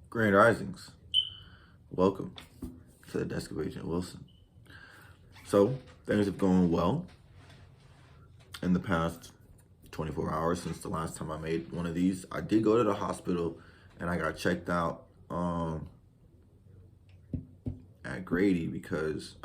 Grand Risings. Welcome to the desk of Agent Wilson. So, things have gone well in the past 24 hours since the last time I made one of these. I did go to the hospital and I got checked out at Grady because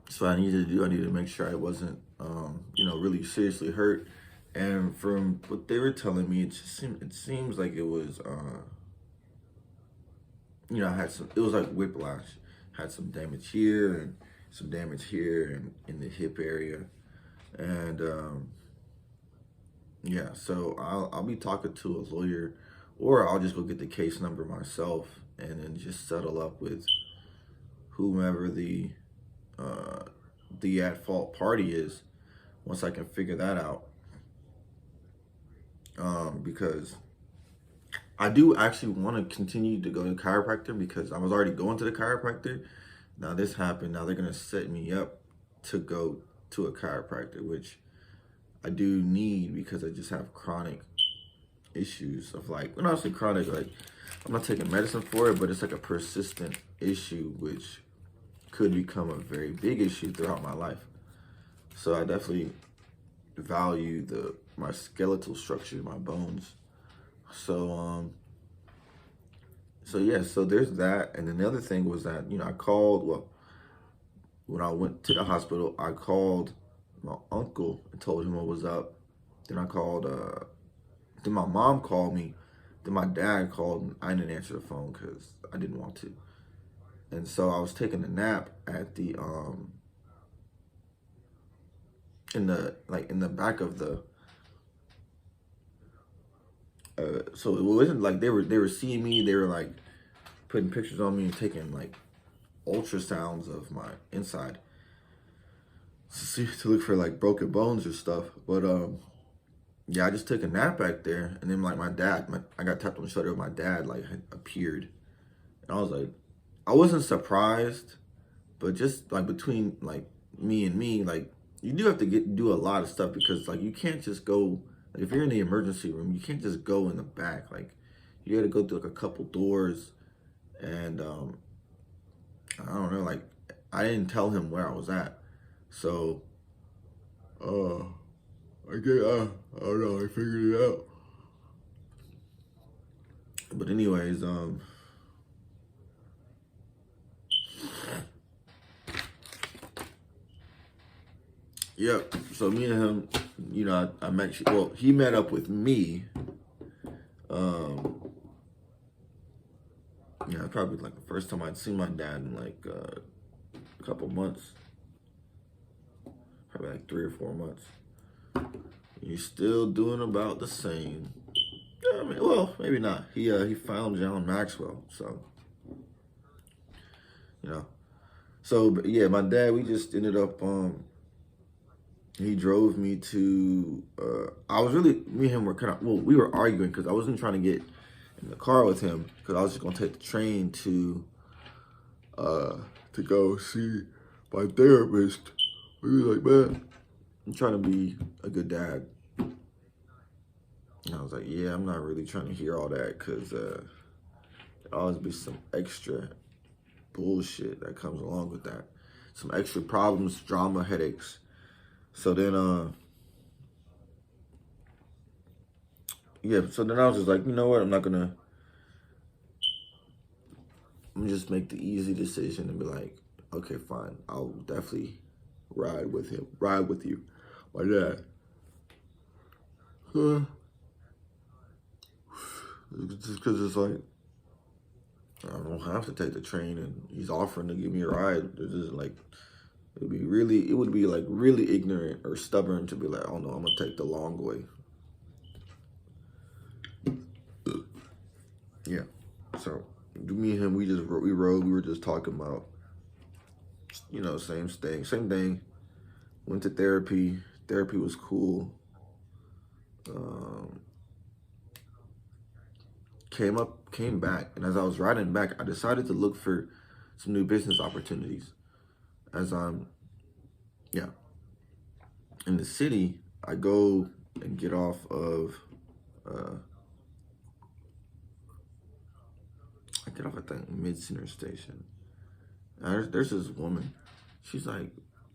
so I needed to make sure I wasn't really seriously hurt. And from what they were telling me, it seems like it was I had it was like whiplash. Had some damage here and some damage here and in the hip area. And so I'll be talking to a lawyer, or I'll just go get the case number myself and then just settle up with whomever the at fault party is once I can figure that out. Because I do actually want to continue to go to chiropractor because I was already going to the chiropractor. Now this happened. Now they're going to set me up to go to a chiropractor, which I do need because I just have chronic issues of when I say chronic, I'm not taking medicine for it, but it's like a persistent issue, which could become a very big issue throughout my life. So I definitely value my skeletal structure, my bones. So so there's that. And then the other thing was that, I called, when I went to the hospital, I called my uncle and told him what was up. Then I called, then my mom called me. Then my dad called and I didn't answer the phone because I didn't want to. And so I was taking a nap at the, in the back of the, so it wasn't like they were seeing me. They were putting pictures on me and taking ultrasounds of my inside to look for broken bones or stuff. But I just took a nap back there, and then my dad, I got tapped on the shoulder. My dad had appeared, and I was I wasn't surprised, but just between me and me, you do have to do a lot of stuff because you can't just go. If you're in the emergency room, you can't just go in the back. You got to go through a couple doors, and I don't know. I didn't tell him where I was at, so I don't know. I figured it out. But anyways, yep. So me and him, I met. Well, he met up with me. Probably the first time I'd seen my dad in a couple months. Probably 3 or 4 months. He's still doing about the same. I mean, well, maybe not. He found John Maxwell, so So but yeah, my dad. We just ended up. He drove me to. Me and him were we were arguing because I wasn't trying to get in the car with him because I was just gonna take the train to go see my therapist. We was man, I'm trying to be a good dad. And I was yeah, I'm not really trying to hear all that because there'll always be some extra bullshit that comes along with that. Some extra problems, drama, headaches. So then, so then I was just you know what, I'm just make the easy decision and be okay, fine, I'll definitely ride with you, my dad. Just because it's I don't have to take the train and he's offering to give me a ride. It's just it would be really ignorant or stubborn to be oh no, I'm gonna take the long way. Yeah. So me and him, we rode. We were just talking about, same thing. Went to therapy. Therapy was cool. Came back, and as I was riding back, I decided to look for some new business opportunities. As I'm, in the city, I go and get off of get off at the mid-center station. And there's this woman. She's like,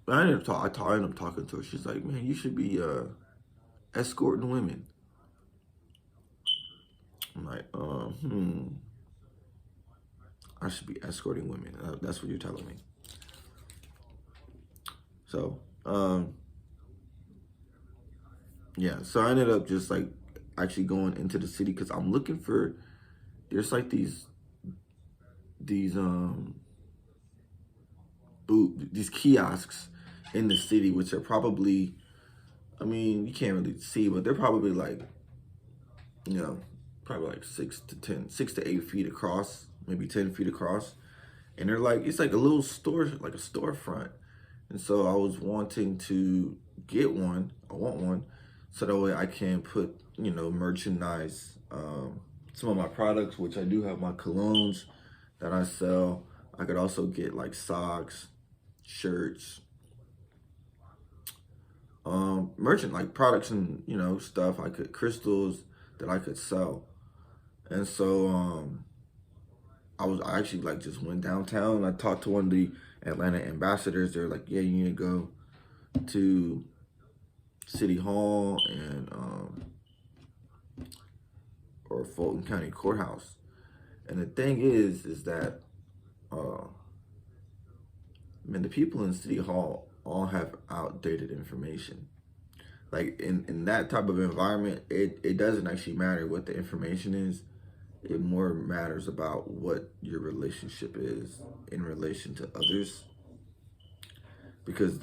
I ended up talking to her. She's like, man, you should be escorting women. I'm like, I should be escorting women. That's what you're telling me. So, yeah. So I ended up just like actually going into the city because I'm looking for. There's like these kiosks in the city, which are probably, I mean, you can't really see, but they're probably like, probably like 6 to 8 feet across, maybe 10 feet across. And they're like, it's like a little store, like a storefront. And so I was wanting to get one. I want one. So that way I can put, merchandise, some of my products, which I do have my colognes that I sell. I could also get like socks, shirts, merchant, like products and, stuff crystals that I could sell. And so, I actually like just went downtown. I talked to one of the Atlanta ambassadors. They're like, yeah, you need to go to City Hall and or Fulton County Courthouse. And the thing is that the people in City Hall all have outdated information. Like in that type of environment, it doesn't actually matter what the information is. It more matters about what your relationship is in relation to others. Because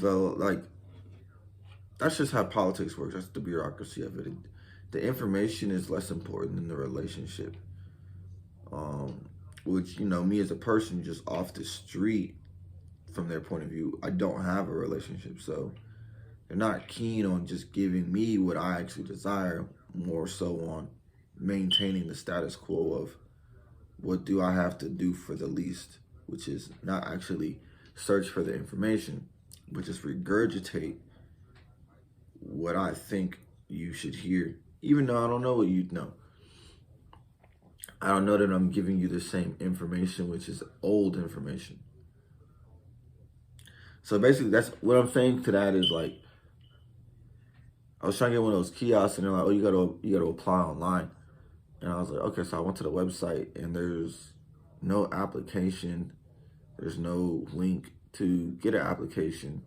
that's just how politics works. That's the bureaucracy of it. The information is less important than the relationship. Which, me as a person just off the street, from their point of view, I don't have a relationship. So they're not keen on just giving me what I actually desire, more so on maintaining the status quo of what do I have to do for the least, which is not actually search for the information, but just regurgitate what I think you should hear, even though I don't know what you know. I don't know that I'm giving you the same information, which is old information. So basically, that's what I'm saying to that is like, I was trying to get one of those kiosks, and they're like, "Oh, you gotta apply online." And I was like, "Okay." So I went to the website, and there's no application. There's no link to get an application.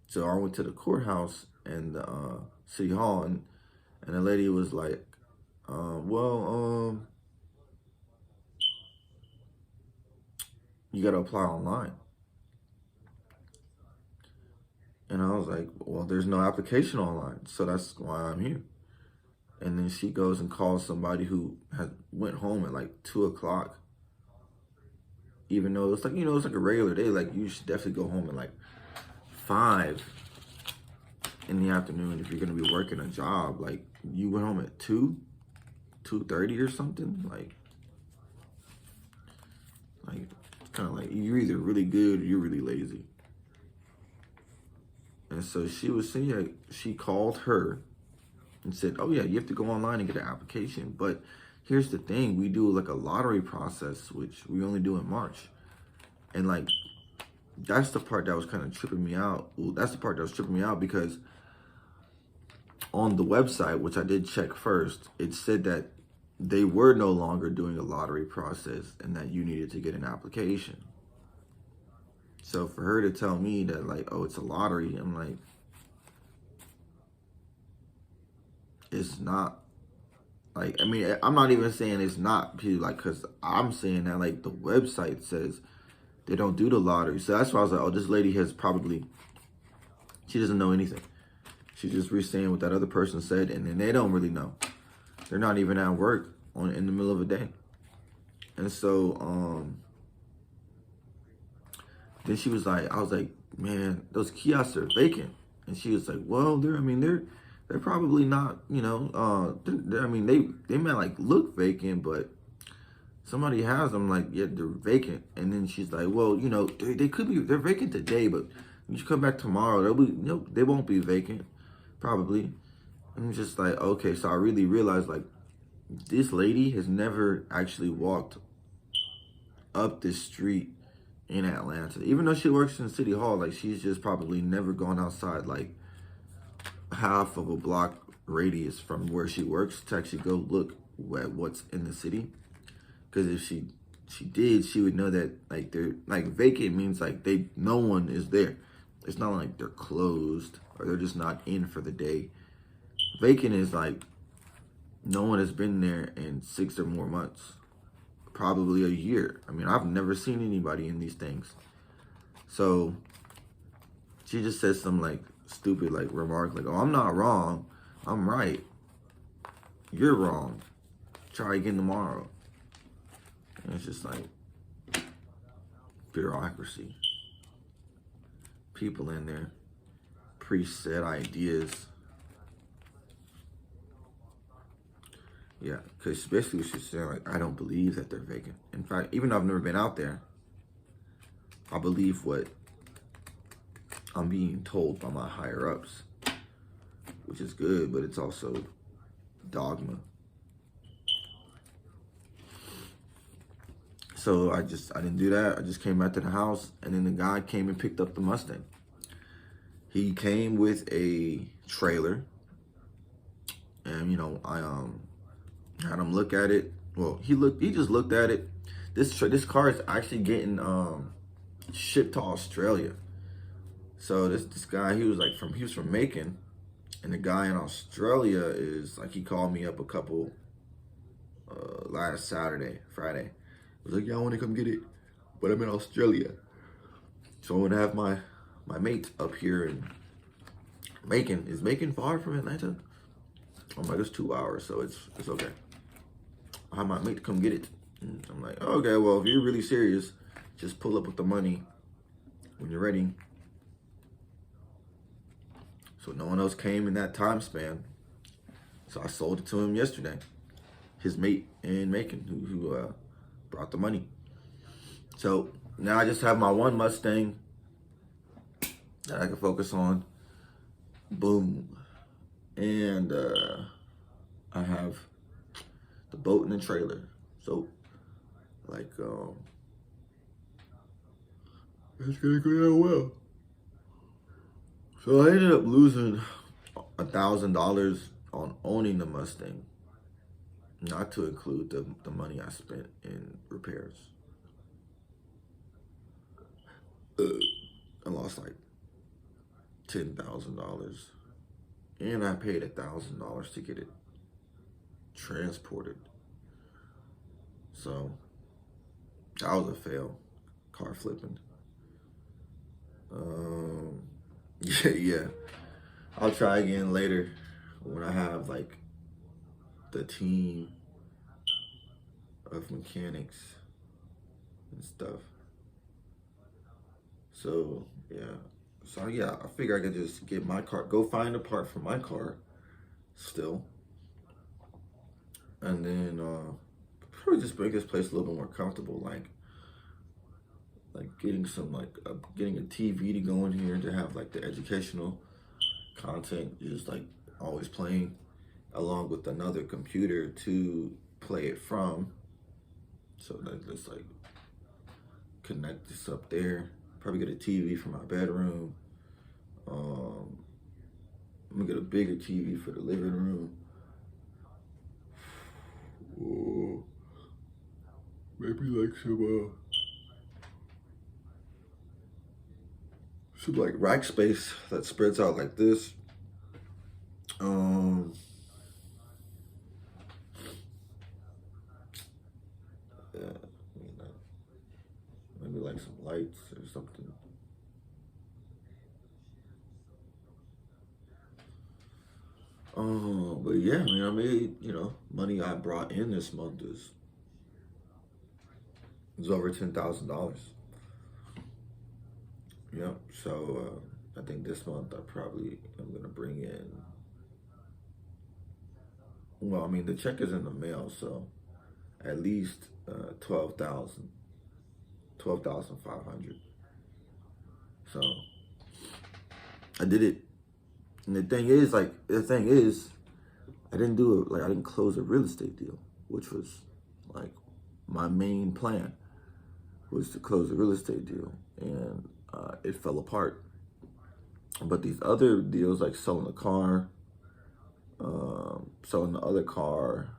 So I went to the courthouse and the City Hall, and the lady was like, you gotta apply online." And I was like, well, there's no application online, so that's why I'm here. And then she goes and calls somebody who went home at like 2:00, even though it's like, it's like a regular day. Like you should definitely go home at like 5 in the afternoon if you're gonna be working a job. Like you went home at 2:30 or something. Like it's kind of like you're either really good or you're really lazy. And so she was saying, like, she called her and said, oh yeah, you have to go online and get an application. But here's the thing, we do like a lottery process, which we only do in March. And like, that's the part that was kind of tripping me out. Well, that's the part that was tripping me out because on the website, which I did check first, it said that they were no longer doing a lottery process and that you needed to get an application. So for her to tell me that like, oh, it's a lottery, I'm like, it's not. Like, I mean, I'm not even saying it's not, like, because I'm saying that like the website says they don't do the lottery. So that's why I was like, oh, this lady she doesn't know anything. She's just re-saying what that other person said, and then they don't really know. They're not even at work in the middle of a day. And so, then she was like, I was like, man, those kiosks are vacant. And she was like, well, they're probably not, they might like look vacant, but somebody has them. Like, yeah, they're vacant. And then she's like, well, they're vacant today, but when you come back tomorrow, they won't be vacant, probably. I'm just like, okay. So I really realized like This lady has never actually walked up this street in Atlanta. Even though she works in City Hall, like she's just probably never gone outside like half of a block radius from where she works to actually go look at what's in the city. Because if she did, she would know that like they're like vacant means like no one is there. It's not like they're closed or they're just not in for the day. Vacant is like no one has been there in 6 or more months, probably a year. I mean, I've never seen anybody in these things. So she just says some like stupid like remark like, "Oh, I'm not wrong. I'm right. You're wrong. Try again tomorrow." And it's just like bureaucracy. People in there, preset ideas. Yeah, because basically she's saying like, I don't believe that they're vacant. In fact, even though I've never been out there, I believe what I'm being told by my higher ups, which is good, but it's also dogma. So I didn't do that. I just came back to the house, and then the guy came and picked up the Mustang. He came with a trailer, and I had him look at it. Well, he just looked at it. This car is actually getting shipped to Australia. So this guy, he was from Macon, and the guy in Australia is like, he called me up a couple last Friday. He was like, "Yeah, I want to come get it, but I'm in Australia." So I'm gonna have my mate up here in Macon. Is Macon far from Atlanta? I'm like, it's 2 hours, so it's okay. I have my mate come get it. And I'm like, okay, well, if you're really serious, just pull up with the money when you're ready. So no one else came in that time span. So I sold it to him yesterday. His mate in Macon who brought the money. So now I just have my one Mustang that I can focus on. Boom. And I have the boat and the trailer. So like it's gonna go down well. So I ended up losing $1,000 on owning the Mustang, not to include the money I spent in repairs. I lost like $10,000, and I paid $1,000 to get it transported. So that was a fail, car flipping. Yeah. I'll try again later when I have like the team of mechanics and stuff. So yeah, I figure I could just get my car, go find a part for my car still, and then probably just make this place a little bit more comfortable, like getting getting a TV to go in here to have like the educational content just like always playing, along with another computer to play it from. So let's like connect this up there. Probably get a TV for my bedroom. I'm gonna get a bigger TV for the living room. Oh, maybe like some like rack space that spreads out like this. Yeah, I mean, maybe like some lights or something. But yeah, I mean, I made, money I brought in this month is over $10,000. Yep. So I think this month I probably am gonna bring in. Well, I mean, the check is in the mail, so at least 12,500. So I did it. And the thing is, I didn't close a real estate deal, which was like my main plan was to close a real estate deal, and it fell apart. But these other deals, like selling a car, selling the other car,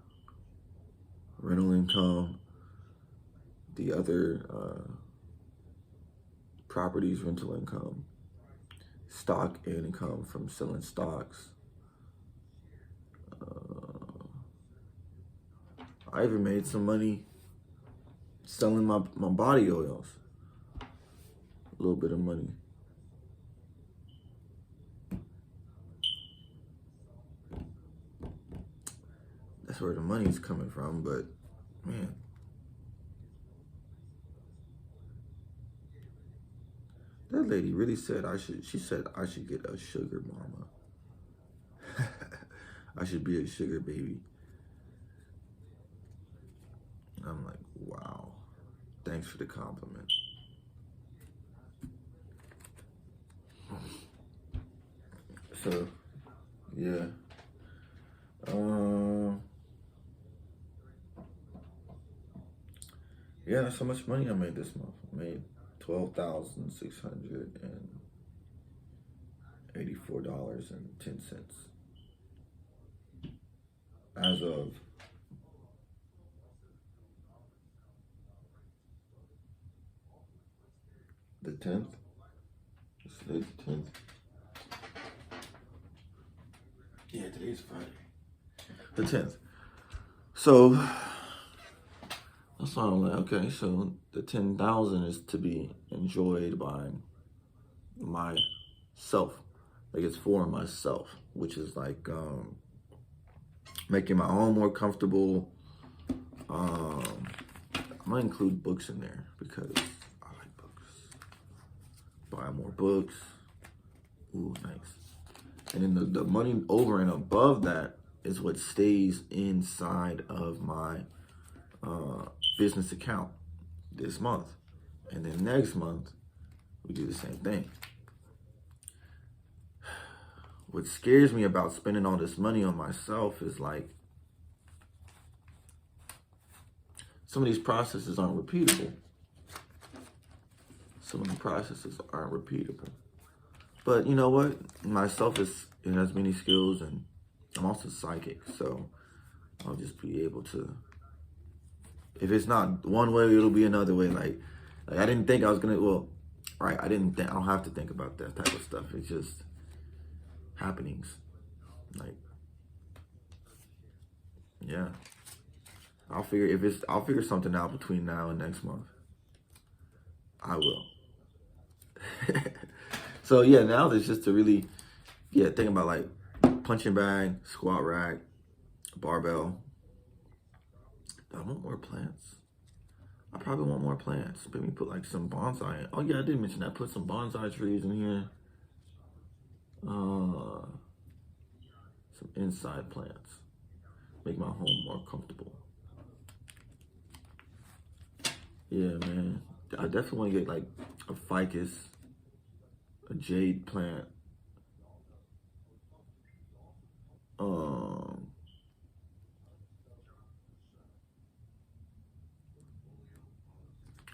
rental income, the other properties, rental income, stock income from selling stocks. I even made some money selling my body oils. A little bit of money. That's where the money's coming from, but man. That lady really said she said I should get a sugar mama. I should be a sugar baby. I'm like, wow. Thanks for the compliment. So, yeah. Yeah, that's how much money I made this month. I made $12,684.10 as of the 10th. Today's the 10th. Yeah, today's Friday. The 10th. So that's why I'm like, okay, so the 10,000 is to be enjoyed by myself. Like it's for myself, which is like making my home more comfortable. I'm gonna include books in there because I like books. Buy more books. Ooh, nice. And then the money over and above that is what stays inside of my business account this month. And then next month, we do the same thing. What scares me about spending all this money on myself is like, some of these processes aren't repeatable. Some of the processes aren't repeatable. But you know what? Myself it has many skills, and I'm also psychic, so I'll just be able to. If it's not one way, it'll be another way. Like I didn't think I was gonna. Well, right? I don't have to think about that type of stuff. It's just happenings. Like, yeah. I'll figure something out between now and next month. I will. So yeah, now there's just to really, think about like punching bag, squat rack, barbell. Do I want more plants? I probably want more plants. Maybe put like some bonsai. Oh yeah, I did mention that. Put some bonsai trees in here. Some inside plants. Make my home more comfortable. Yeah, man. I definitely want to get like a ficus, a jade plant.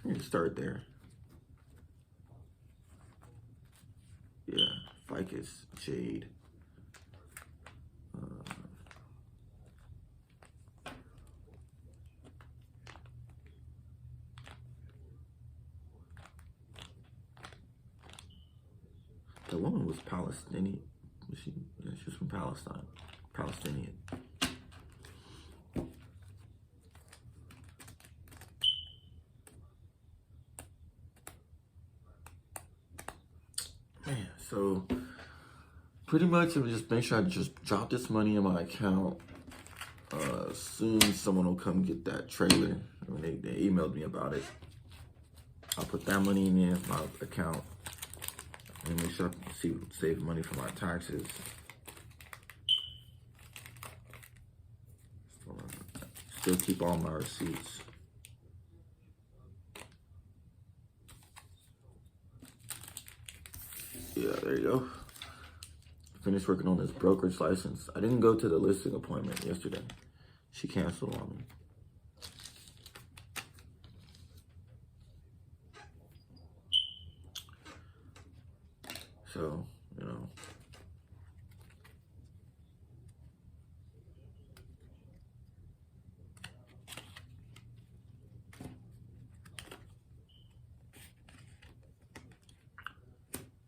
You can start there. Yeah, ficus, jade. The woman was Palestinian. She was from Palestine. Palestinian. Man, so pretty much I'm just make sure I just drop this money in my account. Soon someone will come get that trailer. I mean, they emailed me about it. I'll put that money in my account and make sure I save money for my taxes. Still keep all my receipts. Yeah, there you go. finished working on this brokerage license. I didn't go to the listing appointment yesterday. She canceled on me. So, you know.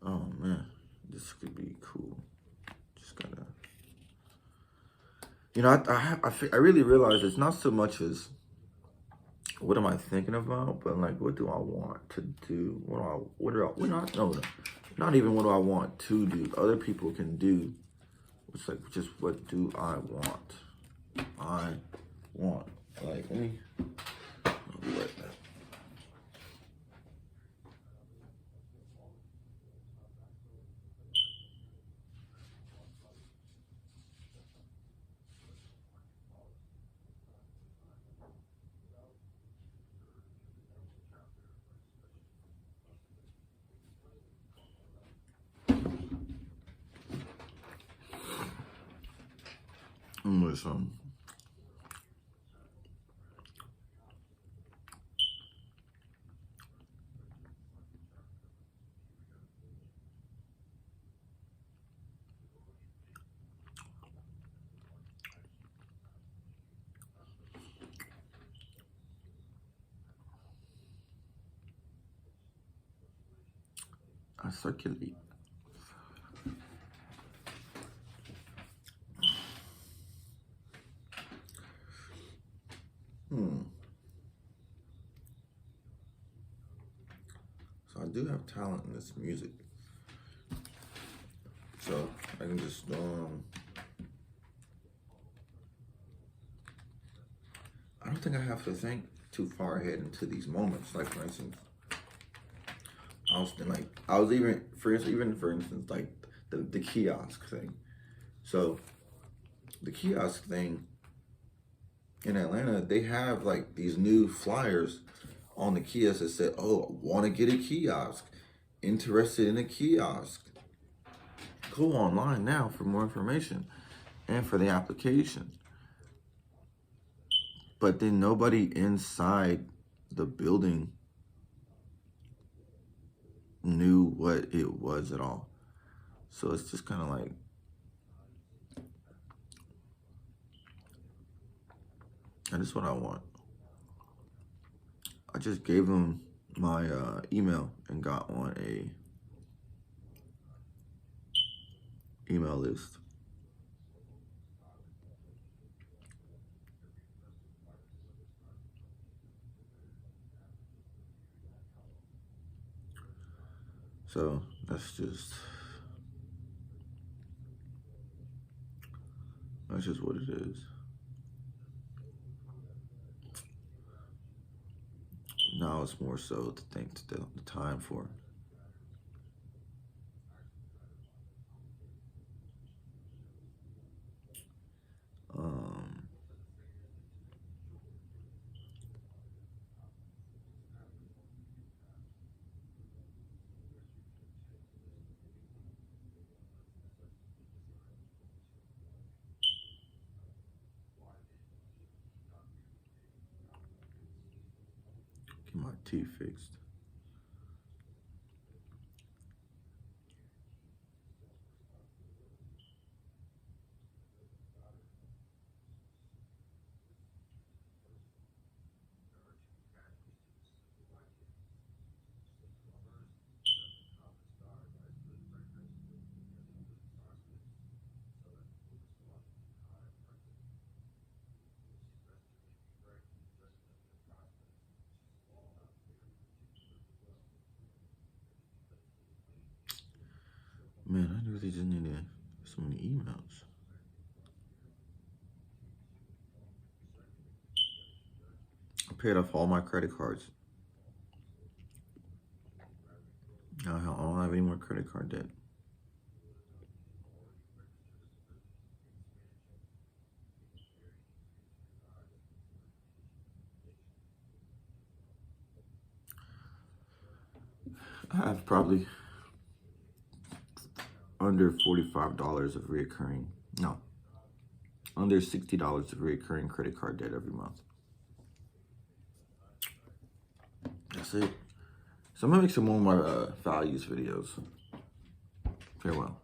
Oh man, this could be cool. Just gotta, you know, I really realize it's not so much as what am I thinking about, but like, what do I want to do? Not even what do I want to do. Other people can do. It's like, just what do I want? I want. Like, I'll be right back. Listen. I circulate. So I do have talent in this music. So I can just I don't think I have to think too far ahead into these moments. Like, for instance, I was even for instance like the kiosk thing. So the kiosk thing in Atlanta, they have like these new flyers on the kiosk that said, "Oh, want to get a kiosk? Interested in a kiosk? Go online now for more information and for the application." But then nobody inside the building knew what it was at all. So it's just kind of like, and this is what I want. I just gave them my email and got on a email list. So that's just what it is. Now it's more so to think the time for. Get my teeth fixed. Man, I really just needed so many emails. I paid off all my credit cards. I don't have any more credit card debt. I have probably under $45 of reoccurring, no, under $60 of reoccurring credit card debt every month. That's it. So I'm gonna make some more of my values videos. Farewell.